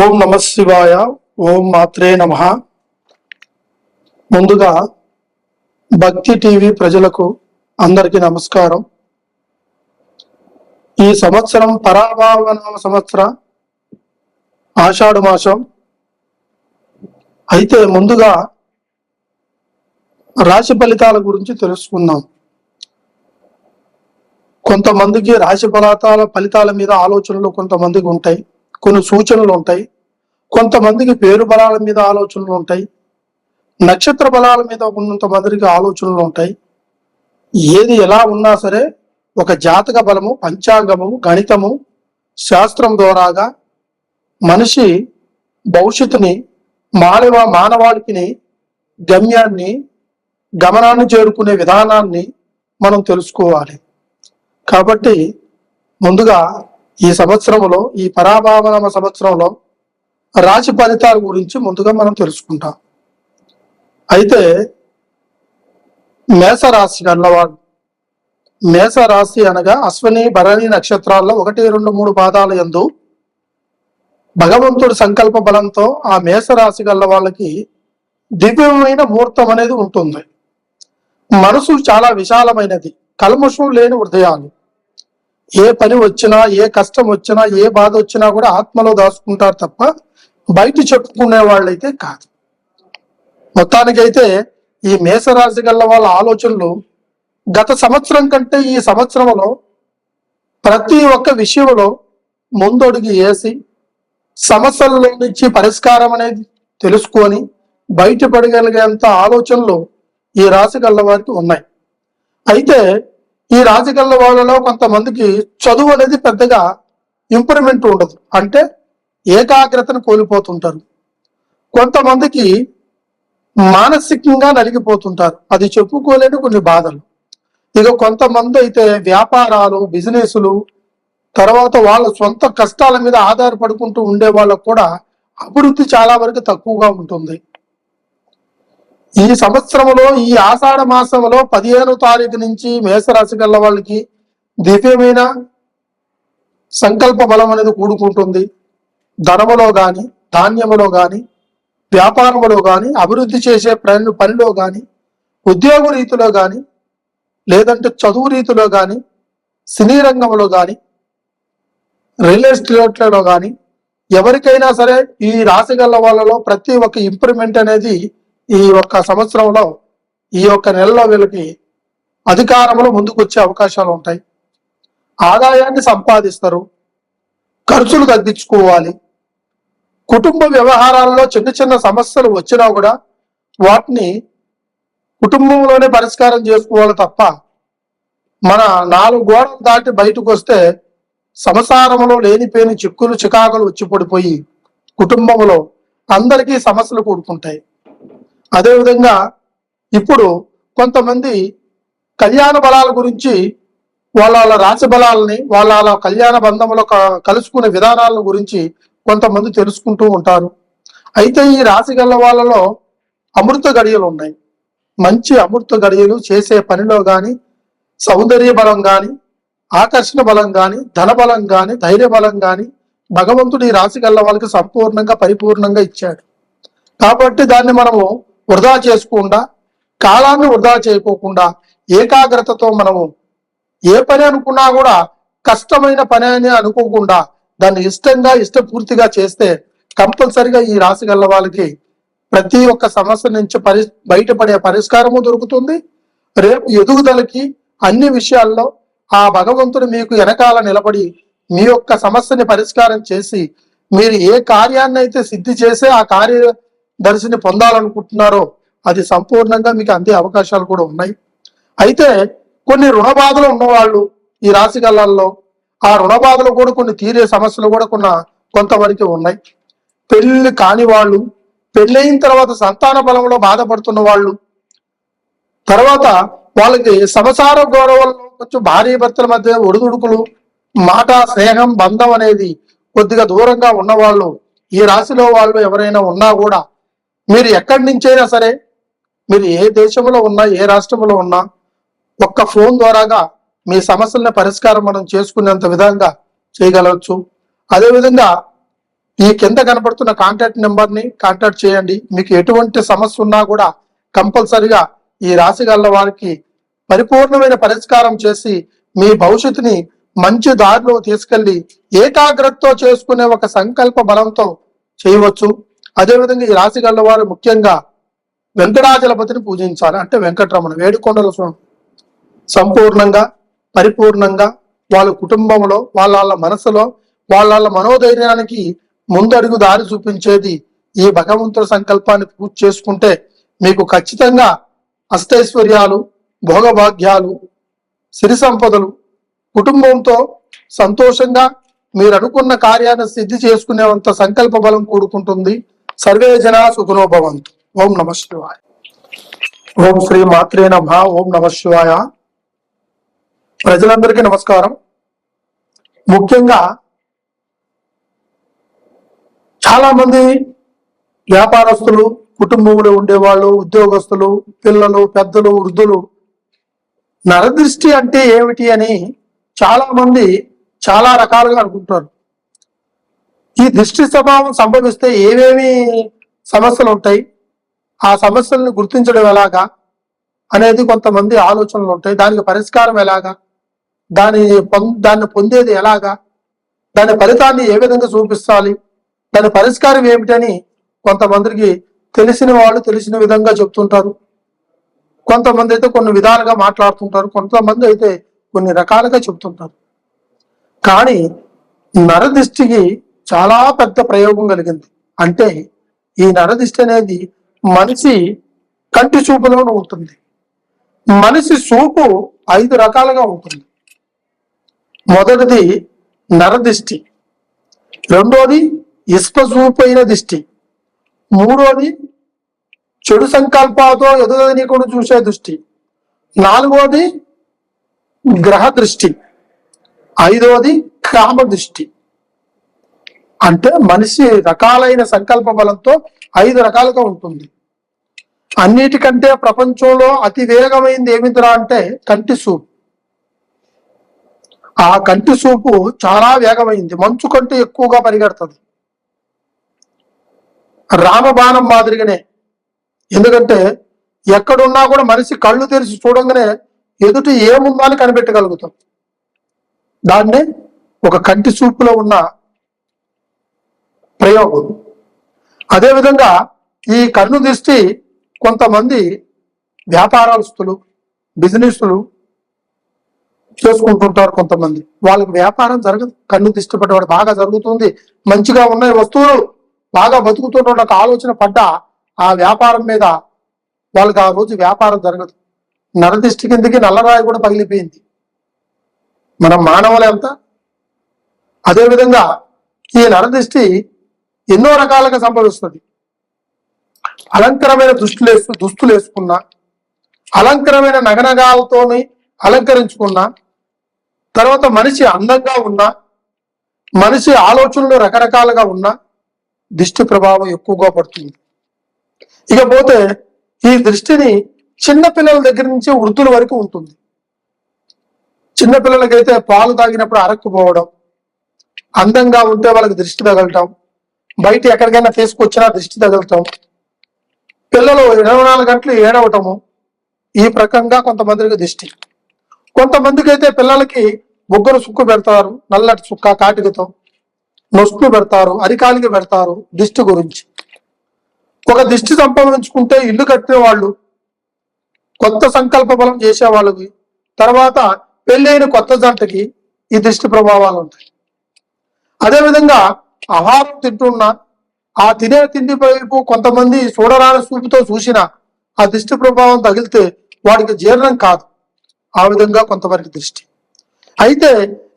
ఓం నమ శివాయ. ఓం మాత్రే నమ. ముందుగా భక్తి టీవీ ప్రజలకు అందరికీ నమస్కారం. ఈ సంవత్సరం పరాభావనామ సంవత్సర ఆషాఢ మాసం. అయితే ముందుగా రాశి ఫలితాల గురించి తెలుసుకుందాం. కొంతమందికి రాశి ఫలితాల మీద ఆలోచనలు కొంతమందికి ఉంటాయి, కొన్ని సూచనలు ఉంటాయి. కొంతమందికి పేరు బలాల మీద ఆలోచనలు ఉంటాయి, నక్షత్ర బలాల మీద కొంతమందికి ఆలోచనలు ఉంటాయి. ఏది ఎలా ఉన్నా సరే ఒక జాతక బలము, పంచాంగము, గణితము, శాస్త్రం ద్వారాగా మనిషి భవిష్యత్తుని, మానవాళికి గమ్యాన్ని, గమనాన్ని చేరుకునే విధానాన్ని మనం తెలుసుకోవాలి. కాబట్టి ముందుగా ఈ సంవత్సరంలో, ఈ పరాభావనామ సంవత్సరంలో రాశి ఫలితాల గురించి ముందుగా మనం తెలుసుకుంటాం. అయితే మేషరాశి గలవాడు, మేషరాశి అనగా అశ్విని భరణి నక్షత్రాల్లో 1, 2, 3 పాదాల యందు భగవంతుడి సంకల్ప బలంతో ఆ మేషరాశి గల వాళ్ళకి దివ్యమైన ముహూర్తం అనేది ఉంటుంది. మనసు చాలా విశాలమైనది, కల్మషం లేని హృదయాలు. ఏ పని వచ్చినా, ఏ కష్టం వచ్చినా, ఏ బాధ వచ్చినా కూడా ఆత్మలో దాచుకుంటారు తప్ప బయట చెప్పుకునే వాళ్ళైతే కాదు. మొత్తానికైతే ఈ మేషరాశి గల వాళ్ళ ఆలోచనలు గత సంవత్సరం కంటే ఈ సంవత్సరంలో ప్రతి ఒక్క విషయంలో ముందడుగు వేసి సమస్యల నుంచి పరిష్కారం అనేది తెలుసుకొని బయటపడగలిగేంత ఆలోచనలు ఈ రాశి గల వారికి ఉన్నాయి. అయితే ఈ రాశి గల వాళ్ళలో కొంతమందికి చదువు అనేది పెద్దగా ఇంప్రూవ్మెంట్ ఉండదు, అంటే ఏకాగ్రతను కోల్పోతుంటారు. కొంతమందికి మానసికంగా నలిగిపోతుంటారు, అది చెప్పుకోలేని కొన్ని బాధలు. ఇక కొంతమంది అయితే వ్యాపారాలు, బిజినెస్లు, తర్వాత వాళ్ళ సొంత కష్టాల మీద ఆధారపడుకుంటూ ఉండే వాళ్ళకు కూడా అభివృద్ధి చాలా వరకు తక్కువగా ఉంటుంది. ఈ సంవత్సరంలో, ఈ ఆషాఢ మాసంలో 15వ తారీఖు నుంచి మేషరాశి గల వాళ్ళకి దివ్యమైన సంకల్ప బలం అనేది కూడుకుంటుంది. ధనములో కానీ, ధాన్యములో కానీ, వ్యాపారములో కానీ, అభివృద్ధి చేసే పనిలో కానీ, ఉద్యోగ రీతిలో కానీ, లేదంటే చదువు రీతిలో కానీ, సినీ రంగంలో కానీ, రియల్ ఎస్టేట్లో కానీ, ఎవరికైనా సరే ఈ రాశి గల వాళ్ళలో ప్రతి ఒక్క ఇంప్రూవ్మెంట్ అనేది ఈ ఒక్క సంవత్సరంలో, ఈ ఒక్క నెలలో వీళ్ళకి అధికారంలో ముందుకు వచ్చే అవకాశాలు ఉంటాయి. ఆదాయాన్ని సంపాదిస్తారు, ఖర్చులు తగ్గించుకోవాలి. కుటుంబ వ్యవహారాల్లో చిన్న చిన్న సమస్యలు వచ్చినా కూడా వాటిని కుటుంబంలోనే పరిష్కారం చేసుకోవాలి తప్ప మన 4 గోడలు దాటి బయటకు వస్తే సంసారంలో లేనిపోయిన చిక్కులు చికాకులు వచ్చి పడిపోయి కుటుంబంలో అందరికీ సమస్యలు కూడుకుంటాయి. అదేవిధంగా ఇప్పుడు కొంతమంది కళ్యాణ బలాల గురించి, వాళ్ళ రాశి బలాలని, వాళ్ళ కళ్యాణ బంధంలో కలుసుకునే విధానాల గురించి కొంతమంది తెలుసుకుంటూ ఉంటారు. అయితే ఈ రాశి గల వాళ్ళలో అమృత గడియలు ఉన్నాయి. మంచి అమృత గడియలు చేసే పనిలో కానీ, సౌందర్య బలం కానీ, ఆకర్షణ బలం కానీ, ధన బలం కానీ, ధైర్య బలం కానీ భగవంతుడు ఈ రాశి గల వాళ్ళకి సంపూర్ణంగా, పరిపూర్ణంగా ఇచ్చాడు. కాబట్టి దాన్ని మనము వృధా చేసుకుండా, కాలాన్ని వృధా చేయకోకుండా ఏకాగ్రతతో మనము ఏ పని అనుకున్నా కూడా కష్టమైన పని అని అనుకోకుండా దాన్ని ఇష్టంగా, ఇష్టపూర్తిగా చేస్తే కంపల్సరిగా ఈ రాశి గల వాళ్ళకి ప్రతి ఒక్క సమస్య నుంచి బయటపడే పరిష్కారము దొరుకుతుంది. రేపు ఎదుగుదలకి అన్ని విషయాల్లో ఆ భగవంతుడు మీకు వెనకాల నిలబడి మీ యొక్క సమస్యని పరిష్కారం చేసి, మీరు ఏ కార్యాన్ని అయితే సిద్ధి చేసే ఆ కార్యదర్శిని పొందాలనుకుంటున్నారో అది సంపూర్ణంగా మీకు అందే అవకాశాలు కూడా ఉన్నాయి. అయితే కొన్ని రుణ బాధలు ఉన్నవాళ్ళు ఈ రాశి గళ్ళల్లో, ఆ రుణ బాధలు కూడా కొన్ని తీరే సమస్యలు కూడా కొంతవరకు ఉన్నాయి. పెళ్లి కాని వాళ్ళు, పెళ్ళయిన తర్వాత సంతాన బలంలో బాధపడుతున్న వాళ్ళు, తర్వాత వాళ్ళకి సంసార గౌరవంలో కొంచెం భార్య భర్తల మధ్య ఒడిదుడుకులు, మాట, స్నేహం, బంధం అనేది కొద్దిగా దూరంగా ఉన్నవాళ్ళు, ఈ రాశిలో వాళ్ళు ఎవరైనా ఉన్నా కూడా మీరు ఎక్కడి నుంచైనా సరే, మీరు ఏ దేశంలో ఉన్నా, ఏ రాష్ట్రంలో ఉన్నా ఒక్క ఫోన్ ద్వారాగా మీ సమస్యలను పరిష్కారం మనం చేసుకునేంత విధంగా చేయగలవచ్చు. అదేవిధంగా ఈ కింద కనబడుతున్న కాంటాక్ట్ నెంబర్ ని కాంటాక్ట్ చేయండి. మీకు ఎటువంటి సమస్య ఉన్నా కూడా కంపల్సరిగా ఈ రాశి గల వారికి పరిపూర్ణమైన పరిష్కారం చేసి మీ భవిష్యత్తుని మంచి దారిలో తీసుకెళ్లి ఏకాగ్రతతో చేసుకునే ఒక సంకల్ప బలంతో చేయవచ్చు. అదేవిధంగా ఈ రాశి గల వారు ముఖ్యంగా వెంకటాచలపతిని పూజించాలి. అంటే వెంకటరమణ వేడుకొండల స్వామి సంపూర్ణంగా పరిపూర్ణంగా వాళ్ళ కుటుంబంలో వాళ్ళ మనసులో వాళ్ళ మనోధైర్యానికి ముందడుగు దారి చూపించేది ఈ భగవంతుడి సంకల్పాన్ని పూజ చేసుకుంటే మీకు ఖచ్చితంగా అష్టైశ్వర్యాలు, భోగభాగ్యాలు, సిరి సంపదలు, కుటుంబంతో సంతోషంగా మీరు అనుకున్న కార్యాన్ని సిద్ధి చేసుకునేంత సంకల్ప బలం కూడుకుంటుంది. సర్వే జనా సుఖినో భవంతు. ఓం నమ శివాయ. ఓం శ్రీ మాత్రే నమః. ఓం నమ శివాయ. ప్రజలందరికీ నమస్కారం. ముఖ్యంగా చాలా మంది వ్యాపారస్తులు, కుటుంబంలో ఉండేవాళ్ళు, ఉద్యోగస్తులు, పిల్లలు, పెద్దలు, వృద్ధులు నరదృష్టి అంటే ఏమిటి అని చాలా మంది చాలా రకాలుగా అనుకుంటారు. ఈ దృష్టి స్వభావం సంభవిస్తే ఏమేమి సమస్యలు ఉంటాయి, ఆ సమస్యలను గుర్తించడం ఎలాగా అనేది కొంతమంది ఆలోచనలు ఉంటాయి. దానికి పరిష్కారం ఎలాగా, దాన్ని పొందేది ఎలాగా, దాని ఫలితాన్ని ఏ విధంగా చూపించాలి, దాని పరిష్కారం ఏమిటని కొంతమందికి తెలిసిన వాళ్ళు తెలిసిన విధంగా చెప్తుంటారు. కొంతమంది అయితే కొన్ని విధాలుగా మాట్లాడుతుంటారు, కొంతమంది అయితే కొన్ని రకాలుగా చెప్తుంటారు. కానీ నరదిష్టికి చాలా పెద్ద ప్రయోగం కలిగింది. అంటే ఈ నరదిష్టి అనేది మనిషి కంటి చూపులోనూ ఉంటుంది. మనిషి చూపు 5 రకాలుగా ఉంటుంది. మొదటిది నరదిష్టి, రెండోది ఇష్పచూపైన దిష్టి, మూడోది చెడు సంకల్పాలతో ఎదుగుదనీకుండా చూసే దృష్టి, నాలుగోది గ్రహ దృష్టి, ఐదోది కామ దృష్టి. అంటే మనిషి రకాలైన సంకల్ప బలంతో 5 రకాలుగా ఉంటుంది. అన్నిటికంటే ప్రపంచంలో అతి వేగమైంది ఏమిటిరా అంటే కంటి చూపు. ఆ కంటి చూపు చాలా వేగమైంది, మంచు కంటే ఎక్కువగా పరిగెడుతుంది. రామబాణం మాదిరిగానే. ఎందుకంటే ఎక్కడున్నా కూడా మనిషి కళ్ళు తెరిచి చూడంగానే ఎదుటి ఏముందో అని కనిపెట్టగలుగుతాం. దాన్నే ఒక కంటి చూపులో ఉన్న ప్రయోగం. అదేవిధంగా ఈ కన్ను దృష్టి కొంతమంది వ్యాపారస్తులు, బిజినెస్లు చేసుకుంటుంటారు. కొంతమంది వాళ్ళకి వ్యాపారం జరగదు, కన్ను దృష్టి పడ్డవాడు బాగా జరుగుతుంది, మంచిగా ఉన్నాయి వస్తువులు, బాగా బతుకుతున్న ఒక ఆలోచన పడ్డ ఆ వ్యాపారం మీద వాళ్ళకి ఆ రోజు వ్యాపారం జరగదు. నరదిష్టి కిందకి నల్లరాయి కూడా పగిలిపోయింది. మనం మానవులు ఎంత. అదేవిధంగా ఈ నరదిష్టి ఎన్నో రకాలుగా సంభవిస్తుంది. అలంకరమైన దుస్తులు వేసుకున్నా, అలంకరమైన నగనగాలతోని అలంకరించుకున్నా, తర్వాత మనిషి అందంగా ఉన్నా, మనిషి ఆలోచనలు రకరకాలుగా ఉన్నా దిష్టి ప్రభావం ఎక్కువగా పడుతుంది. ఇకపోతే ఈ దృష్టిని చిన్నపిల్లల దగ్గర నుంచి వృద్ధుల వరకు ఉంటుంది. చిన్నపిల్లలకైతే పాలు తాగినప్పుడు అరక్కుపోవడం, అందంగా ఉంటే వాళ్ళకి దృష్టి తగలటం, బయట ఎక్కడికైనా తీసుకొచ్చినా దృష్టి తగలటం, పిల్లలు 24 గంటలు ఏడవటము, ఈ ప్రకంగా కొంతమందికి దృష్టి. కొంతమందికి అయితే పిల్లలకి బొగ్గరు సుక్కు పెడతారు, నల్లటి సుక్క కాటికతో నొస్తులు పెడతారు, అరికాలికి పెడతారు. దిష్టి గురించి ఒక దిష్టి సంపాదించుకుంటే ఇల్లు కట్టిన వాళ్ళు, కొత్త సంకల్ప బలం చేసే వాళ్ళకి, తర్వాత పెళ్ళైన కొత్త జంటకి ఈ దిష్టి ప్రభావాలు ఉంటాయి. అదేవిధంగా ఆహారం తింటున్నా ఆ తినే తిండి వైపు కొంతమంది చూడరాని చూపుతో చూసిన ఆ దిష్టి ప్రభావం తగిలితే వాడికి జీర్ణం కాదు. ఆ విధంగా కొంతవరకు దృష్టి. అయితే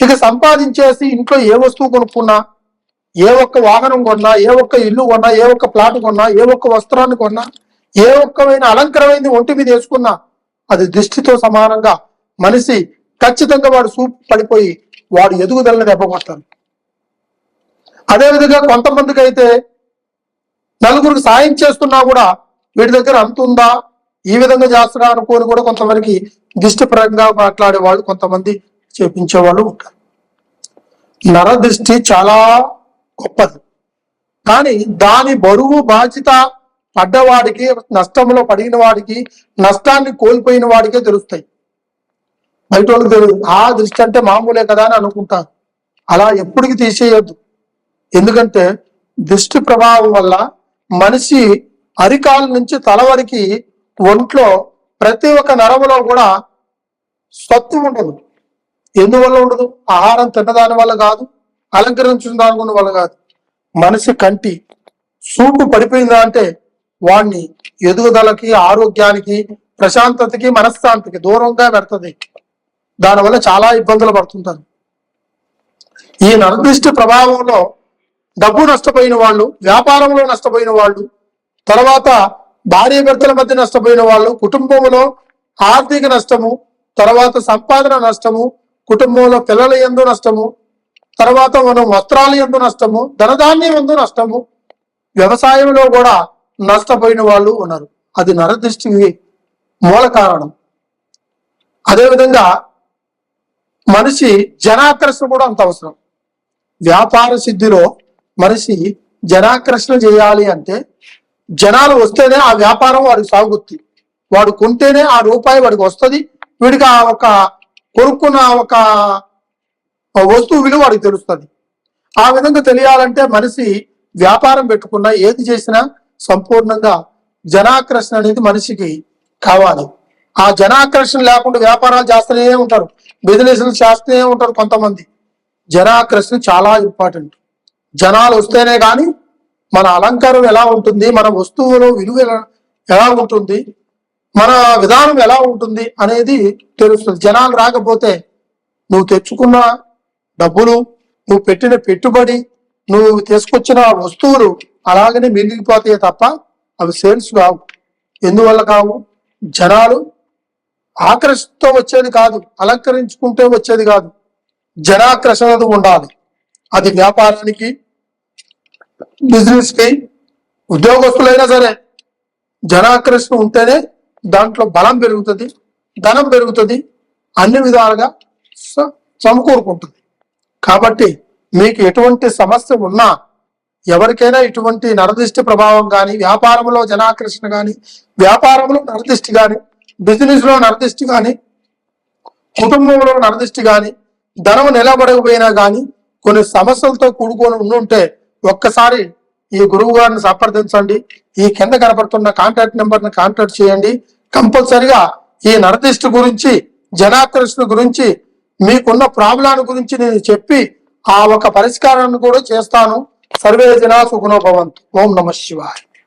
ఇక సంపాదించేసి ఇంట్లో ఏ వస్తువు కొనుక్కున్నా, ఏ ఒక్క వాహనం కొన్నా, ఏ ఒక్క ఇల్లు కొన్నా, ఏ ఒక్క ప్లాట్ కొన్నా, ఏ ఒక్క వస్త్రాన్ని కొన్నా, ఏ ఒక్కమైన అలంకరమైంది ఒంటి మీద వేసుకున్నా అది దృష్టితో సమానంగా మనిషి ఖచ్చితంగా వాడు చూపు పడిపోయి వాడు ఎదుగుదలని దెబ్బకొడతాడు. అదేవిధంగా కొంతమందికి అయితే నలుగురికి సాయం చేస్తున్నా కూడా వీడి దగ్గర అంత ఉందా, ఈ విధంగా చేస్తున్నా అనుకోని కూడా కొంతమందికి దిష్టిపరంగా మాట్లాడే వాళ్ళు కొంతమంది చేపించే వాళ్ళు ఉంటారు. నరదృష్టి చాలా గొప్పది. కానీ దాని బరువు బాధ్యత పడ్డవాడికి, నష్టంలో పడిన వాడికి, నష్టాన్ని కోల్పోయిన వాడికే తెలుస్తాయి. బయట వాళ్ళకి తెలియదు. ఆ దృష్టి అంటే మామూలే కదా అని అనుకుంటారు. అలా ఎప్పటికి తీసేయొద్దు. ఎందుకంటే దృష్టి ప్రభావం వల్ల మనిషి అరికాల నుంచి తల వరకు ఒంట్లో ప్రతి ఒక్క నరములో కూడా స్వత్తి ఉండదు. ఎందువల్ల ఉండదు? ఆహారం తిన్నదాని వల్ల కాదు, అలంకరించిన దాని వల్ల కాదు. మనిషి కంటి చూపు పడిపోయిందా అంటే వాడిని ఎదుగుదలకి, ఆరోగ్యానికి, ప్రశాంతతకి, మనశ్శాంతికి దూరంగా పెడుతుంది. దానివల్ల చాలా ఇబ్బందులు పడుతుంటారు. ఈ నరదృష్టి ప్రభావంలో డబ్బు నష్టపోయిన వాళ్ళు, వ్యాపారంలో నష్టపోయిన వాళ్ళు, తర్వాత భార్య భర్తల మధ్య నష్టపోయిన వాళ్ళు, కుటుంబంలో ఆర్థిక నష్టము, తర్వాత సంపాదన నష్టము, కుటుంబంలో పిల్లల యందు నష్టము, తర్వాత మనం వస్త్రాల యందు నష్టము, ధనధాన్యం యందు నష్టము, వ్యవసాయంలో కూడా నష్టపోయిన వాళ్ళు ఉన్నారు. అది నరదృష్టికి మూల కారణం. అదేవిధంగా మనిషి జనాకర్షణ కూడా అంత అవసరం. వ్యాపార సిద్ధిలో మనిషి జనాకర్షణ చేయాలి అంటే జనాలు వస్తేనే ఆ వ్యాపారం వాడికి సాగుతుంది. వాడు కొంటేనే ఆ రూపాయి వాడికి వస్తుంది. వీడికి ఆ ఒక కొనుక్కున్న ఒక వస్తువు విలువ వాడికి తెలుస్తుంది. ఆ విధంగా తెలియాలంటే మనిషి వ్యాపారం పెట్టుకున్నా, ఏది చేసినా సంపూర్ణంగా జనాకర్షణ అనేది మనిషికి కావాలి. ఆ జనాకర్షణ లేకుండా వ్యాపారాలు చేస్తూనే ఉంటారు, బిజినెస్లు చేస్తూనే ఉంటారు కొంతమంది. జనాకర్షణ చాలా ఇంపార్టెంట్. జనాలు వస్తేనే కానీ మన అలంకారం ఎలా ఉంటుంది, మన వస్తువులు విలువ ఎలా ఉంటుంది, మన విధానం ఎలా ఉంటుంది అనేది తెలుస్తుంది. జనాలు రాకపోతే నువ్వు తెచ్చుకున్న డబ్బులు, నువ్వు పెట్టిన పెట్టుబడి, నువ్వు తీసుకొచ్చిన వస్తువులు అలాగనే మిగిలిపోతాయి తప్ప అవి సేల్స్ కావు. ఎందువల్ల కావు? జనాలు ఆకర్షణతో వచ్చేది కాదు, అలంకరించుకుంటే వచ్చేది కాదు. జనాకర్షణ ఉండాలి. అది వ్యాపారానికి, బిజినెస్ కి, ఉద్యోగస్తులైనా సరే జనాకర్షణ ఉంటేనే దాంట్లో బలం పెరుగుతుంది, ధనం పెరుగుతుంది, అన్ని విధాలుగా సమకూరుకుంటుంది. కాబట్టి మీకు ఎటువంటి సమస్య ఉన్నా, ఎవరికైనా ఇటువంటి నరదృష్టి ప్రభావం కానీ, వ్యాపారంలో జనాకర్షణ కానీ, వ్యాపారంలో నరదృష్టి కానీ, బిజినెస్ లో నరదృష్టి కానీ, కుటుంబంలో నరదృష్టి కానీ, ధనం నిలబడకపోయినా కానీ కొన్ని సమస్యలతో కూడుకొని ఉండుంటే ఒక్కసారి ఈ గురువు గారిని సంప్రదించండి. ఈ కింద కనపడుతున్న కాంటాక్ట్ నెంబర్ ని కాంటాక్ట్ చేయండి. కంపల్సరిగా ఈ నరదృష్టి గురించి, జనాకర్షణ గురించి, మీకున్న ప్రాబ్లం గురించి నేను చెప్పి ఆ ఒక పరిష్కారాన్ని కూడా చేస్తాను. సర్వే జనా సుఖనో భవంతు. ఓం నమః శివాయ.